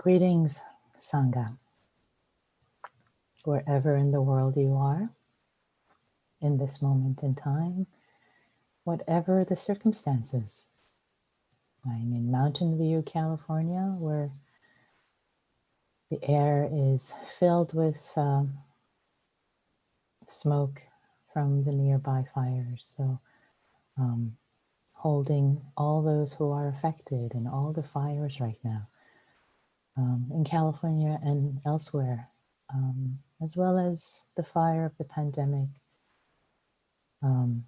Greetings, Sangha, wherever in the world you are, in this moment in time, whatever the circumstances. I'm in Mountain View, California, where the air is filled with smoke from the nearby fires. So holding all those who are affected in all the fires right now in California and elsewhere, as well as the fire of the pandemic and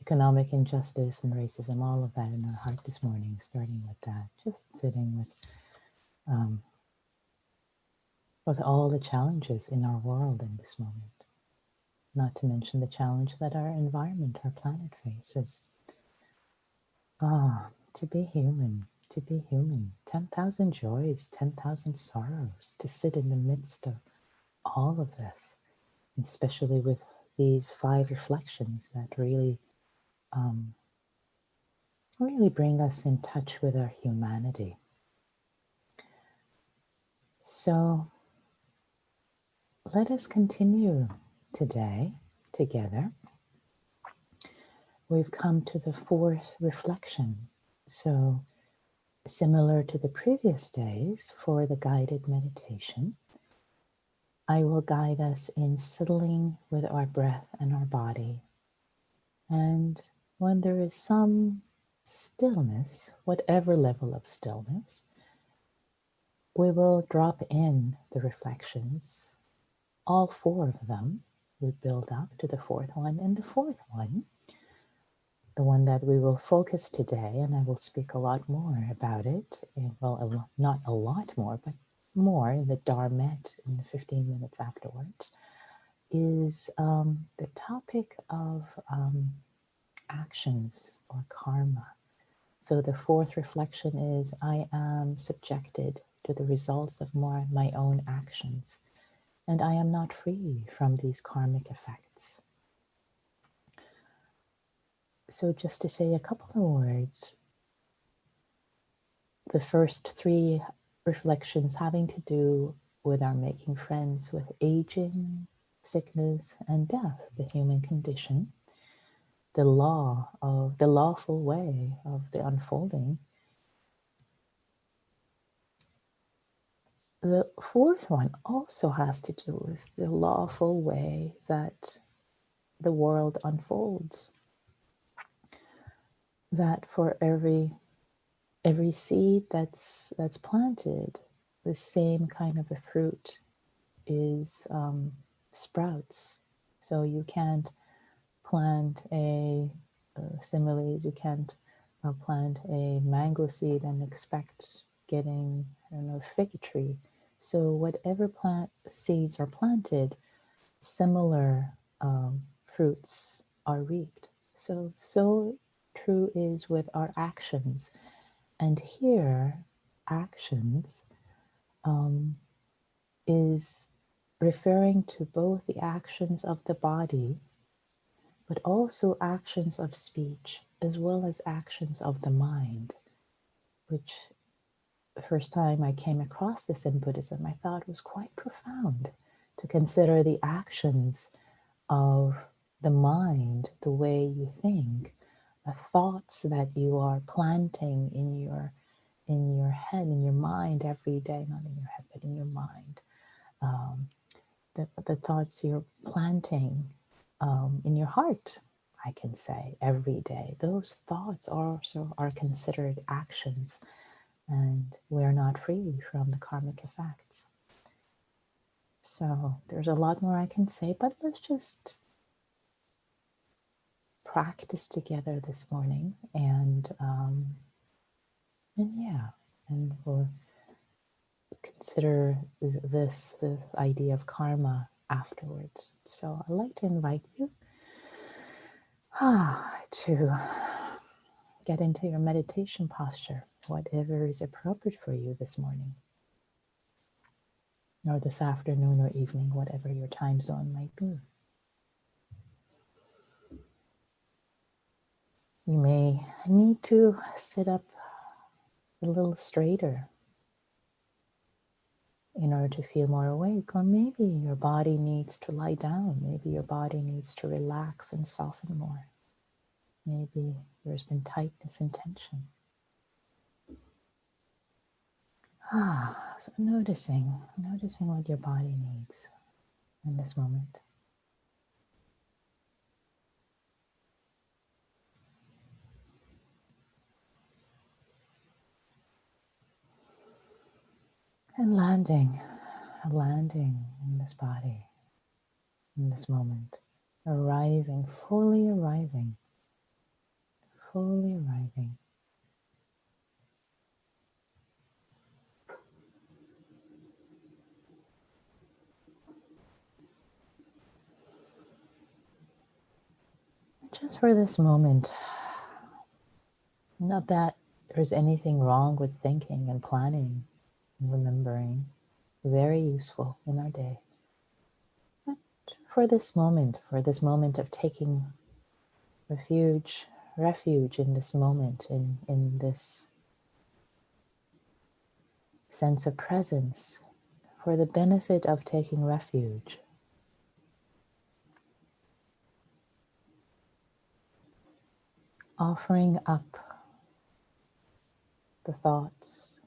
economic injustice and racism, all of that in our heart this morning, starting with that, just sitting with all the challenges in our world in this moment, not to mention the challenge that our environment, our planet faces. To be human, 10,000 joys, 10,000 sorrows, to sit in the midst of all of this, especially with these 5 reflections that really bring us in touch with our humanity. So let us continue today together. We've come to the 4th reflection. So similar to the previous days for the guided meditation, I will guide us in settling with our breath and our body. And when there is some stillness, whatever level of stillness, we will drop in the reflections. All 4 of them we build up to the 4th one. And the 4th one, the one that we will focus today, and I will speak a lot more about it, and well, not a lot more, but more in the Dharmet in the 15 minutes afterwards, is the topic of actions or karma. So the 4th reflection is, I am subjected to the results of my own actions, and I am not free from these karmic effects. So just to say a couple of words, the first 3 reflections having to do with our making friends with aging, sickness, and death, the human condition, the lawful way of the unfolding. The 4th one also has to do with the lawful way that the world unfolds. That for every seed that's planted, the same kind of a fruit is sprouts. So you can't plant similes, you can't plant a mango seed and expect getting, a fig tree. So whatever seeds are planted, similar fruits are reaped. So true is with our actions. And here, actions is referring to both the actions of the body, but also actions of speech, as well as actions of the mind, which the first time I came across this in Buddhism, I thought was quite profound, to consider the actions of the mind, the way you think, the thoughts that you are planting in your head, in your mind every day, not in your head, but in your mind. The thoughts you're planting in your heart, I can say, every day. Those thoughts also are considered actions, and we're not free from the karmic effects. So there's a lot more I can say, but let's just practice together this morning, and we'll consider the idea of karma afterwards. So I'd like to invite you to get into your meditation posture, whatever is appropriate for you this morning, or this afternoon or evening, whatever your time zone might be. You may need to sit up a little straighter in order to feel more awake. Or maybe your body needs to lie down. Maybe your body needs to relax and soften more. Maybe there's been tightness and tension. So noticing what your body needs in this moment. And landing in this body, in this moment. Arriving, fully arriving. Fully arriving. Just for this moment, not that there's anything wrong with thinking and planning and remembering, very useful in our day. But for this moment of taking refuge in this moment, in this sense of presence, for the benefit of taking refuge, offering up the thoughts.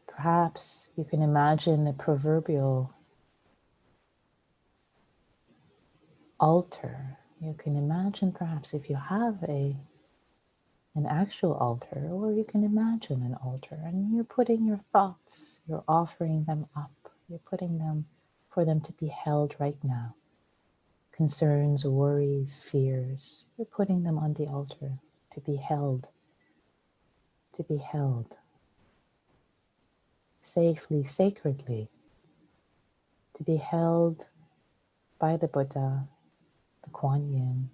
Perhaps you can imagine the proverbial altar. You can imagine, perhaps, if you have an actual altar, or you can imagine an altar, and you're putting your thoughts, you're offering them up, you're putting them for them to be held right now. Concerns, worries, fears, you're putting them on the altar to be held safely, sacredly, to be held by the Buddha, the Kuan Yin,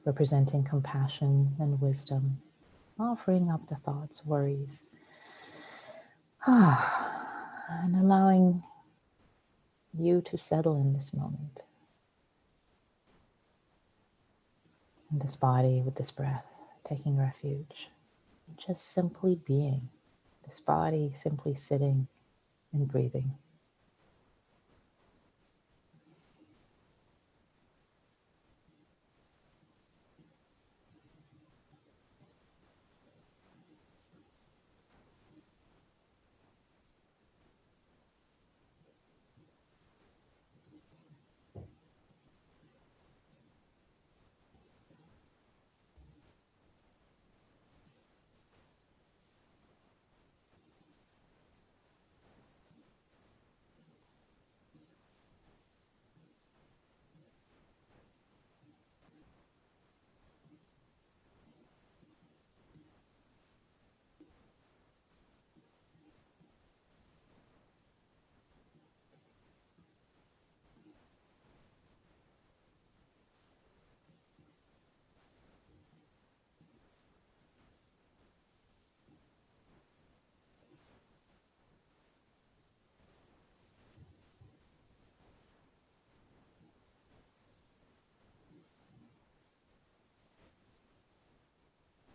representing compassion and wisdom, offering up the thoughts, worries, and allowing you to settle in this moment, in this body, with this breath, taking refuge, just simply being, this body simply sitting and breathing.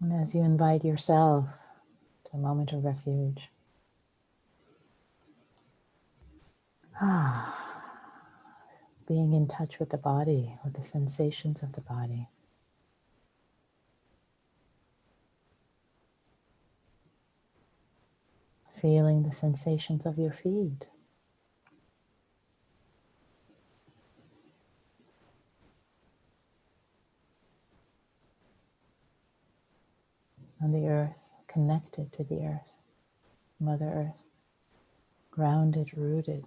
And as you invite yourself to a moment of refuge, being in touch with the body, with the sensations of the body. Feeling the sensations of your feet. On the earth, connected to the earth, Mother Earth, grounded, rooted.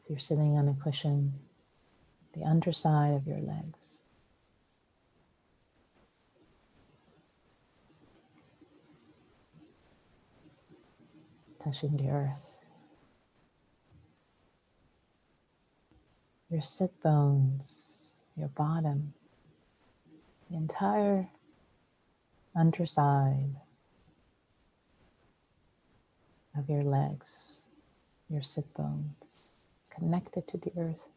If you're sitting on a cushion, the underside of your legs. Touching the earth. Your sit bones, your bottom, the entire underside of your legs, your sit bones, connected to the earth,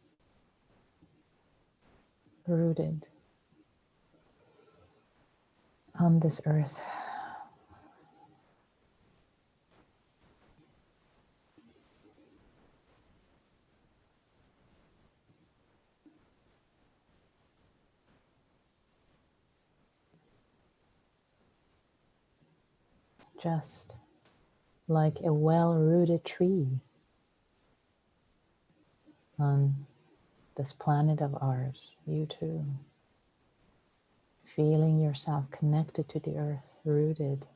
rooted on this earth. Just like a well-rooted tree on this planet of ours, you too, feeling yourself connected to the earth, rooted,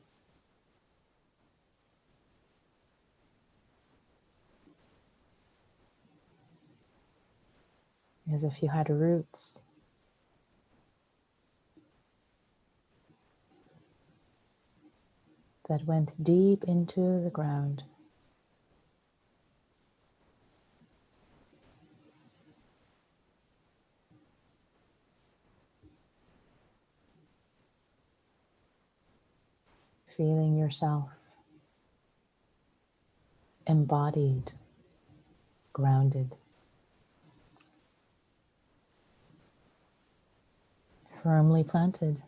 as if you had roots that went deep into the ground. Feeling yourself embodied, grounded, firmly planted.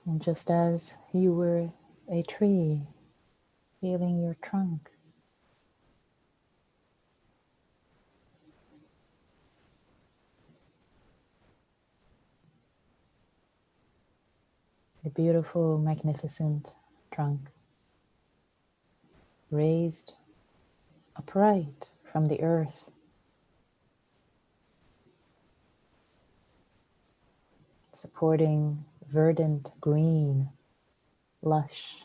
And just as you were a tree, feeling your trunk, the beautiful, magnificent trunk, raised upright from the earth, supporting verdant, green, lush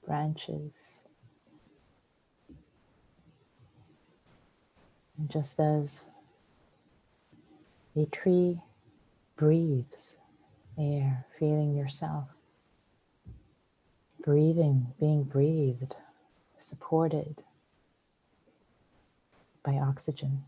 branches. And just as a tree breathes air, feeling yourself breathing, being breathed, supported by oxygen.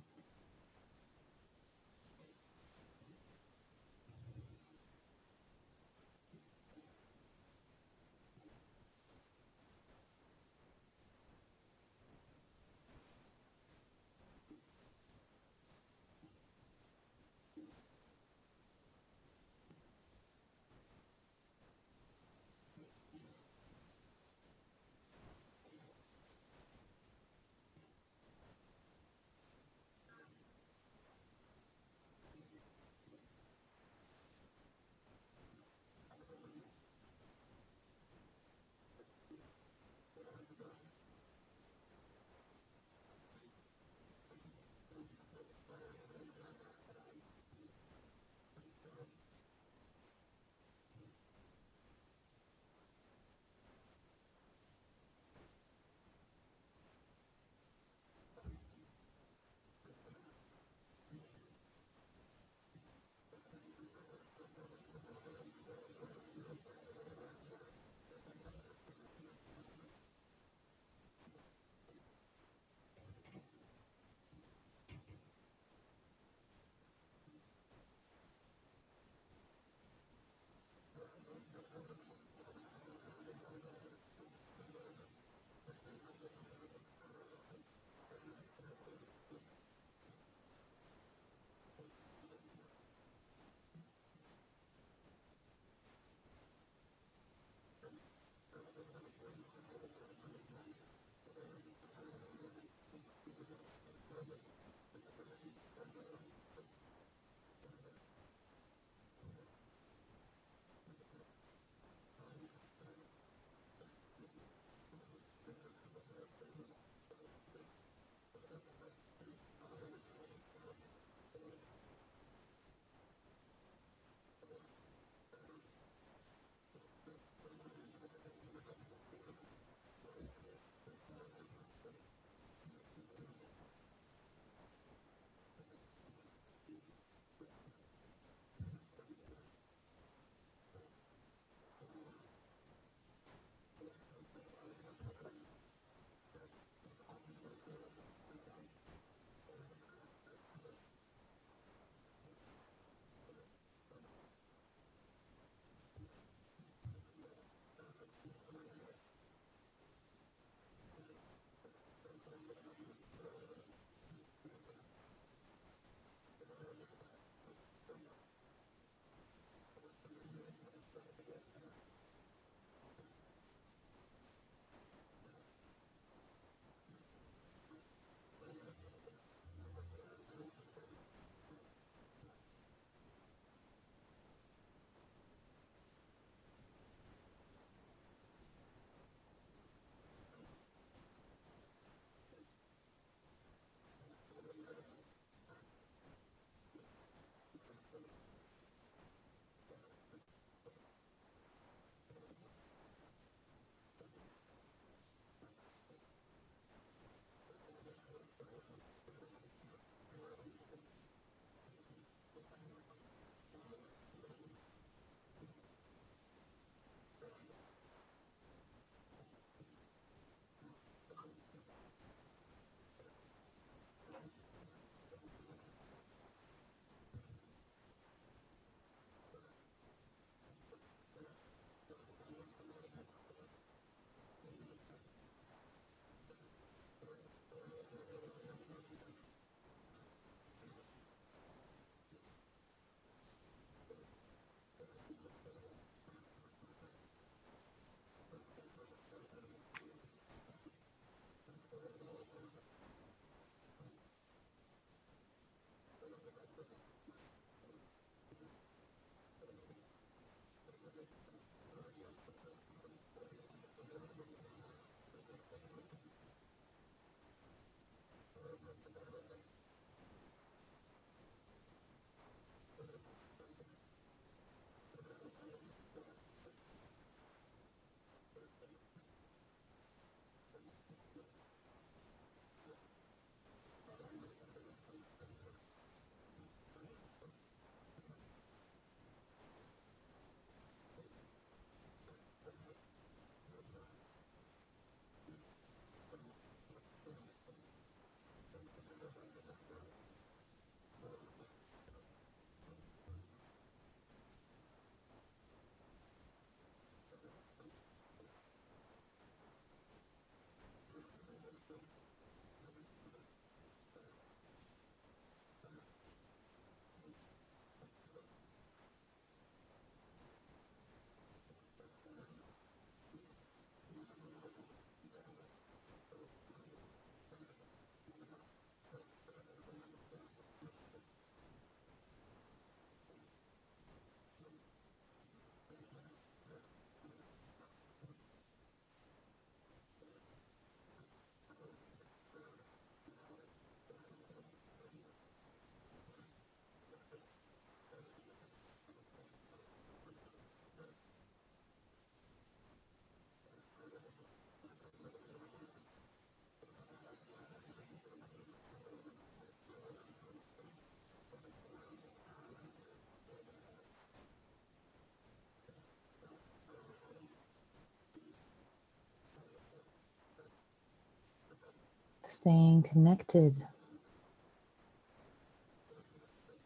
staying connected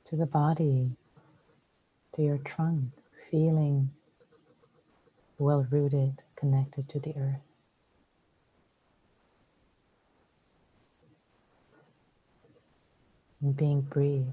to the body, to your trunk, feeling well rooted, connected to the earth. And being breathed.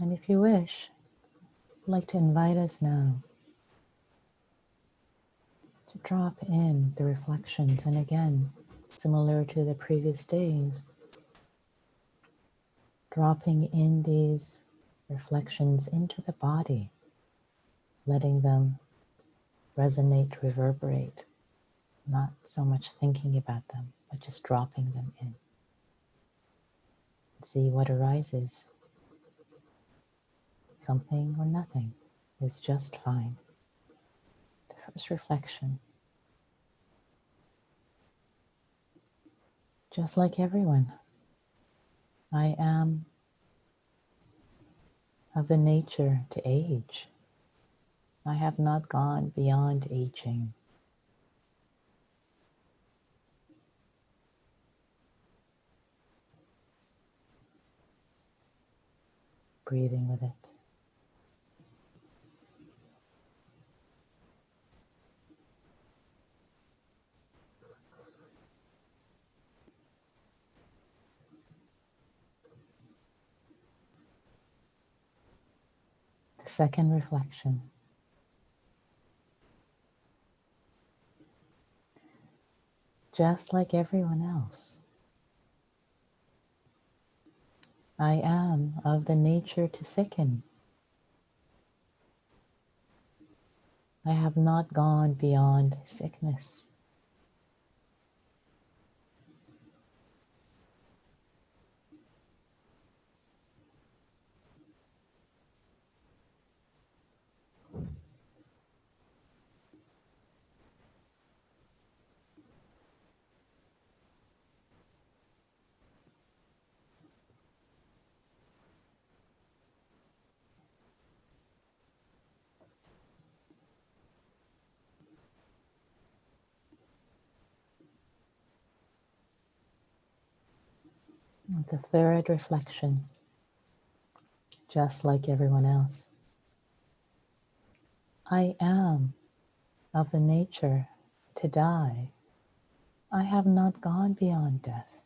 And if you wish, I'd like to invite us now to drop in the reflections. And again, similar to the previous days, dropping in these reflections into the body, letting them resonate, reverberate, not so much thinking about them, but just dropping them in. See what arises. Something or nothing is just fine. The first reflection. Just like everyone, I am of the nature to age. I have not gone beyond aging. Breathing with it. The second reflection. Just like everyone else, I am of the nature to sicken. I have not gone beyond sickness. And the third reflection, just like everyone else, I am of the nature to die. I have not gone beyond death.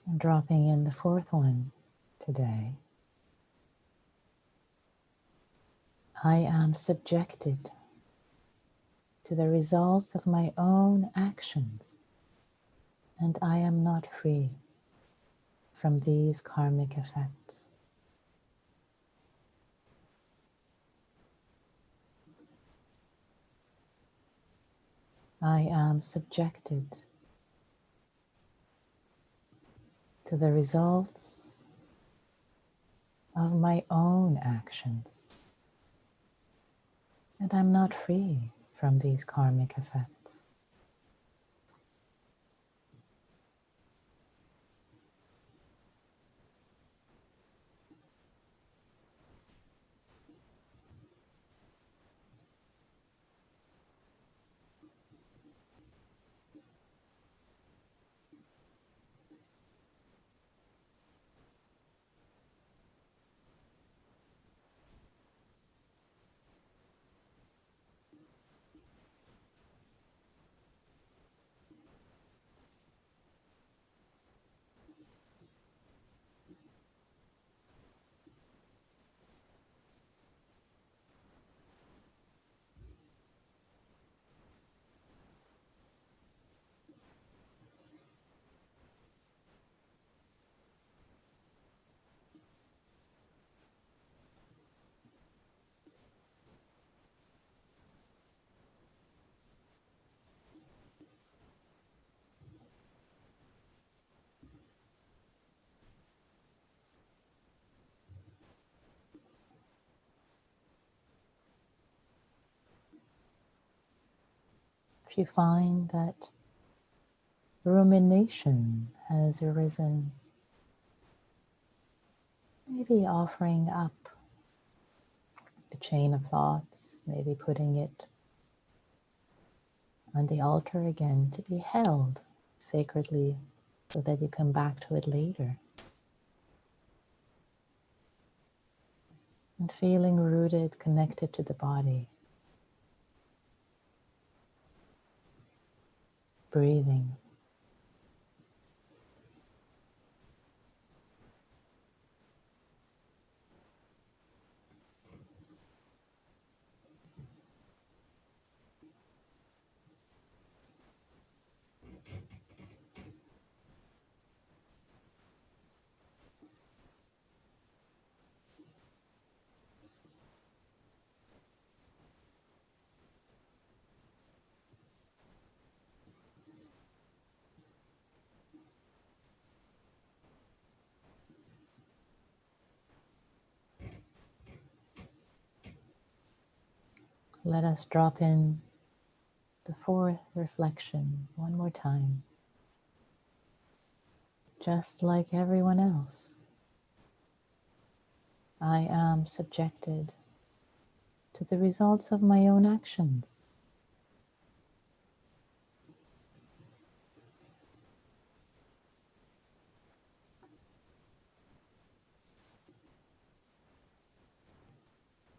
And dropping in the fourth one today, I am subjected to the results of my own actions, and I am not free from these karmic effects. I am subjected to the results of my own actions, and I'm not free from these karmic effects. If you find that rumination has arisen, maybe offering up the chain of thoughts, maybe putting it on the altar again to be held sacredly so that you come back to it later. And feeling rooted, connected to the body. Breathing. Let us drop in the fourth reflection one more time. Just like everyone else, I am subjected to the results of my own actions.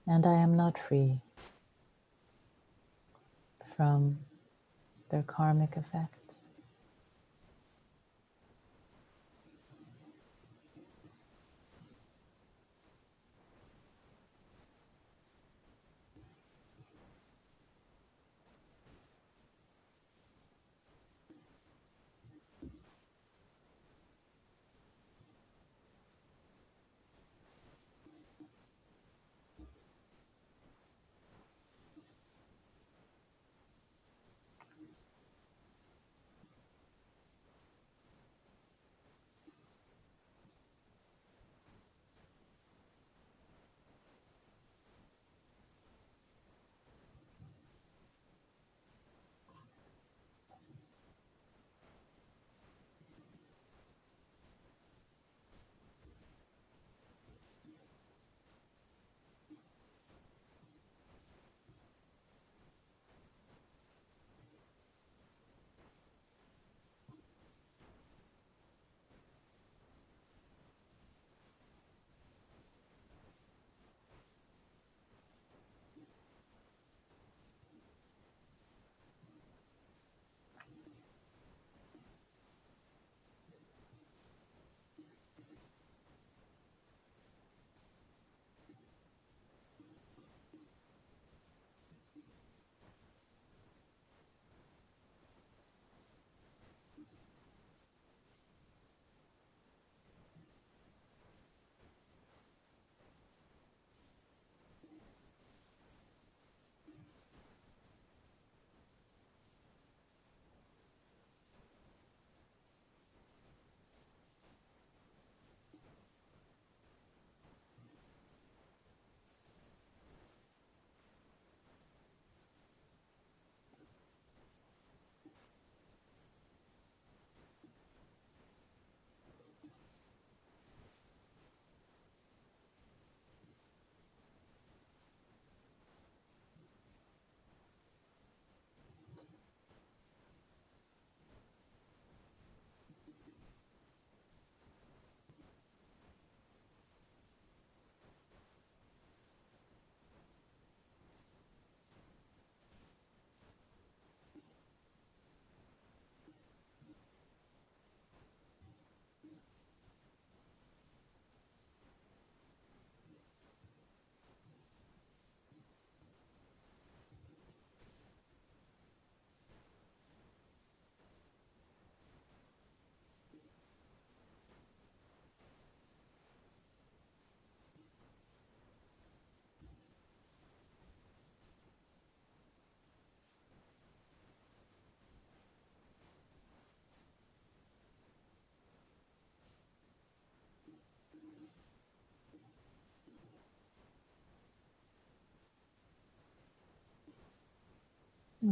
And I am not free from their karmic effects.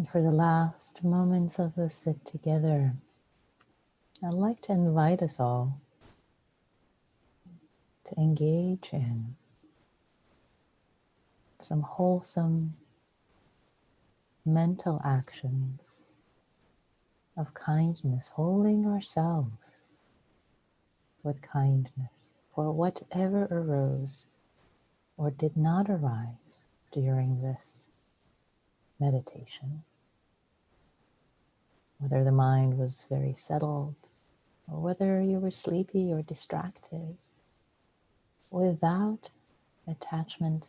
And for the last moments of the sit together, I'd like to invite us all to engage in some wholesome mental actions of kindness, holding ourselves with kindness for whatever arose or did not arise during this meditation. Whether the mind was very settled or whether you were sleepy or distracted, without attachment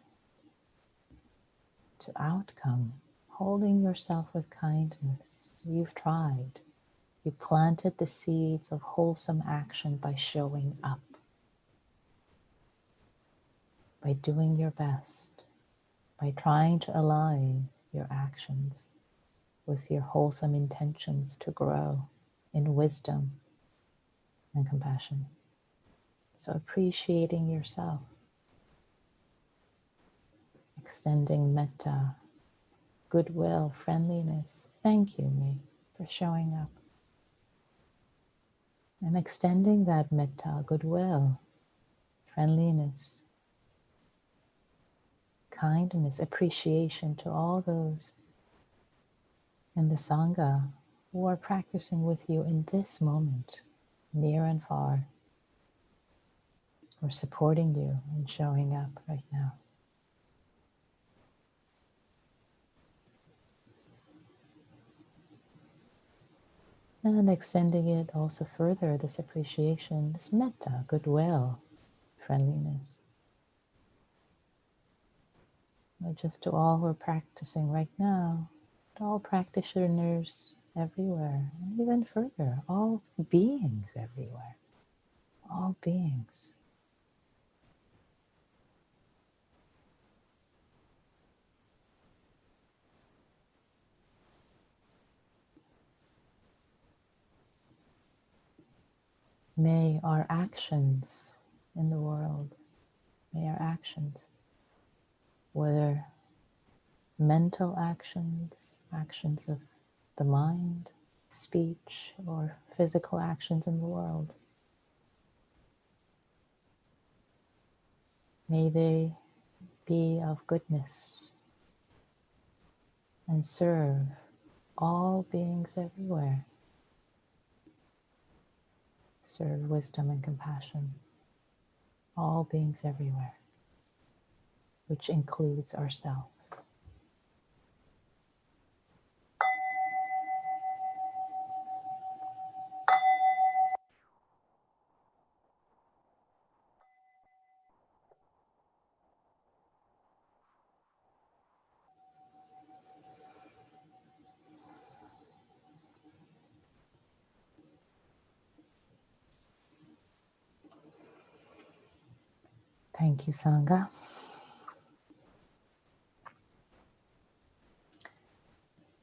to outcome, holding yourself with kindness. You've tried. You planted the seeds of wholesome action by showing up, by doing your best, by trying to align your actions with your wholesome intentions to grow in wisdom and compassion. So appreciating yourself, extending metta, goodwill, friendliness. Thank you, me, for showing up. And extending that metta, goodwill, friendliness, kindness, appreciation to all those in the Sangha who are practicing with you in this moment, near and far, or supporting you and showing up right now. And extending it also further, this appreciation, this metta, goodwill, friendliness. Not just to all who are practicing right now, but all practitioners everywhere, and even further, all beings everywhere, all beings. May our actions in the world, may our actions, whether mental actions, actions of the mind, speech, or physical actions in the world, may they be of goodness and serve all beings everywhere. Serve wisdom and compassion, all beings everywhere, which includes ourselves. Thank you, Sangha.